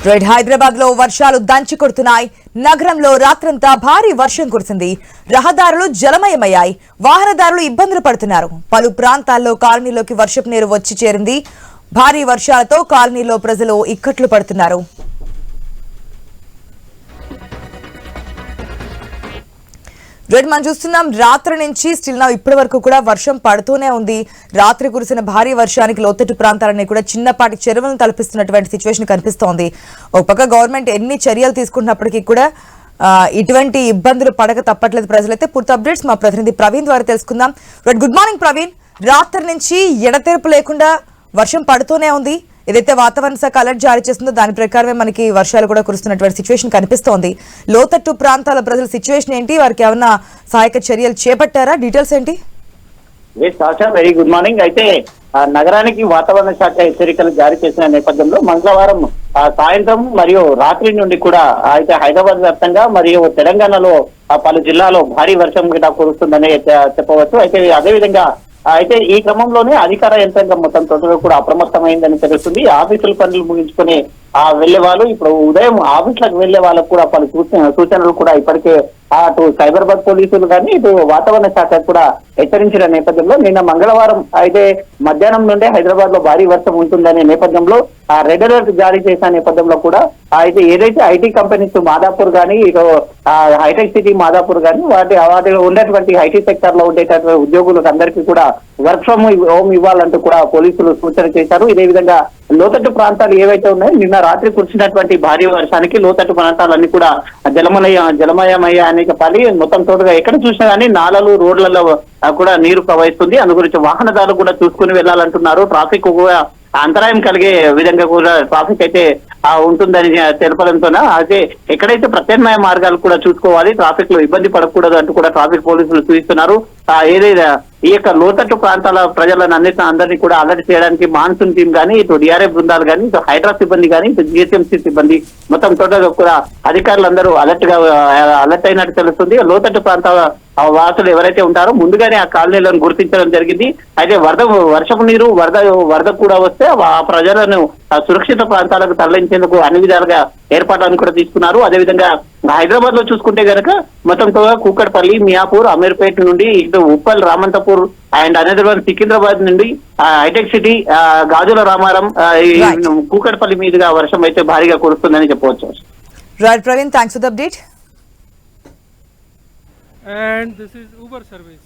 Red Hyderabad లో వర్షాలు దంచి కొడుతున్నాయి. నగరంలో రాత్రంతా భారీ వర్షం కురిసింది. రహదారులు జలమయమయ్యాయి. వాహనదారులు ఇబ్బందులు పడుతున్నారు. పలు ప్రాంతాల్లో కాలనీలోకి వర్షపు నీరు వచ్చి చేరింది. భారీ వర్షాలతో కాలనీలో ప్రజలు ఇక్కట్లు పడుతున్నారు. రెడ్ మనం చూస్తున్నాం రాత్రి నుంచి స్టిల్ నా ఇప్పటి వరకు కూడా వర్షం పడుతూనే ఉంది. రాత్రి కురిసిన భారీ వర్షానికి లోతట్టు ప్రాంతాలన్నీ కూడా చిన్నపాటి చెరువులను తలపిస్తున్నటువంటి సిచ్యువేషన్ కనిపిస్తోంది. ఒక పక్క గవర్నమెంట్ ఎన్ని చర్యలు తీసుకుంటున్నప్పటికీ కూడా ఇటువంటి ఇబ్బందులు పడక తప్పట్లేదు ప్రజలైతే. పూర్తి అప్డేట్స్ మా ప్రతినిధి ప్రవీణ్ ద్వారా తెలుసుకుందాం. Red good morning Praveen. రాత్రి నుంచి ఎడతెరపు లేకుండా వర్షం పడుతూనే ఉంది. ఏదైతే వాతావరణ శాఖ అలర్ట్ జారీ చేస్తుందో దాని ప్రకారమే మనకి వర్షాలు కూడా కురుస్తున్నటువంటి సిచ్యువేషన్ కనిపిస్తోంది. లోతట్టు ప్రాంతాల ప్రజల సిచ్యువేషన్ ఏంటి? వారికి ఏమైనా సహాయక చర్యలు చేపట్టారా? డీటెయిల్స్ ఏంటి? Very good morning. అయితే నగరానికి వాతావరణ శాఖ హెచ్చరికలు జారీ చేసిన నేపథ్యంలో మంగళవారం సాయంత్రం మరియు రాత్రి నుండి కూడా అయితే హైదరాబాద్ వ్యాప్తంగా మరియు తెలంగాణలో పలు జిల్లాలో భారీ వర్షం గిట కురుస్తుందని చెప్పవచ్చు. అయితే అదేవిధంగా అయితే ఈ క్రమంలోనే అధికార యంత్రాంగం మొత్తం తొందరగా కూడా అప్రమత్తమైందని తెలుస్తుంది. ఆఫీసుల పనులు ముగించుకుని వెళ్లే వాళ్ళు ఇప్పుడు ఉదయం ఆఫీసులకు వెళ్లే వాళ్ళకు కూడా పలు సూచనలు కూడా ఇప్పటికే అటు సైబరాబాద్ పోలీసులు కానీ ఇటు వాతావరణ శాఖ కూడా హెచ్చరించిన నేపథ్యంలో నిన్న మంగళవారం అయితే మధ్యాహ్నం నుండే హైదరాబాద్ లో భారీ వర్షం ఉంటుందనే నేపథ్యంలో రెడ్ అలర్ట్ జారీ చేసిన నేపథ్యంలో కూడా అయితే ఏదైతే ఐటీ కంపెనీస్ మాదాపూర్ కానీ ఇటు హైటెక్ సిటీ మాదాపూర్ కానీ వాటిలో ఉండేటువంటి ఐటీ సెక్టర్ లో ఉండేటటువంటి ఉద్యోగులకు అందరికీ కూడా వర్క్ ఫ్రమ్ హోమ్ ఇవ్వాలంటూ కూడా పోలీసులు సూచన చేశారు. ఇదే విధంగా లోతట్టు ప్రాంతాలు ఏవైతే ఉన్నాయో నిన్న రాత్రి కురిసినటువంటి భారీ వర్షానికి లోతట్టు ప్రాంతాలన్నీ కూడా జలమయమయ్యాయని చెప్పాలి. మొత్తం తోడుగా ఎక్కడ చూసినా కానీ నాలలు రోడ్లలో కూడా నీరు ప్రవహిస్తుంది. అందు గురించి వాహనదారులు కూడా చూసుకుని వెళ్లాలంటున్నారు. ట్రాఫిక్ అంతరాయం కలిగే విధంగా కూడా ట్రాఫిక్ అయితే ఉంటుందని తెలపడంతో అయితే ఎక్కడైతే ప్రత్యామ్నాయ మార్గాలు కూడా చూసుకోవాలి, ట్రాఫిక్ లో ఇబ్బంది పడకూడదు అంటూ కూడా ట్రాఫిక్ పోలీసులు సూచిస్తున్నారు. ఏదైతే ఈ యొక్క లోతట్టు ప్రాంతాల ప్రజలను అందరినీ కూడా అలర్ట్ చేయడానికి మాన్సూన్ టీం కానీ ఇటు డిఆర్ఎఫ్ బృందాలు కానీ ఇటు హైడ్రా సిబ్బంది కానీ ఇటు జిహెచ్ఎంసీ సిబ్బంది మొత్తం టోటల్ కూడా అధికారులందరూ అలర్ట్ అయినట్టు తెలుస్తుంది. లోతట్టు ప్రాంతాల వాసులు ఎవరైతే ఉంటారో ముందుగానే ఆ కాలనీలను గుర్తించడం జరిగింది. అయితే వర్షపు నీరు వరద కూడా వస్తే ఆ ప్రజలను సురక్షిత ప్రాంతాలకు తరలించేందుకు అన్ని విధాలుగా ఏర్పాట్లను కూడా తీసుకున్నారు. అదేవిధంగా హైదరాబాద్ లో చూసుకుంటే గనక మొత్తంతో కూకట్పల్లి, మియాపూర్, అమీర్పేట్ నుండి ఇటు ఉప్పల్, రామంతపూర్ అండ్ అనంతపురం, సికింద్రాబాద్ నుండి హైటెక్ సిటీ, గాజుల రామారం, కూకట్పల్లి మీదుగా వర్షం అయితే భారీగా కురుస్తుందని చెప్పవచ్చు. Right Praveen, thanks for the update. And this is Uber service.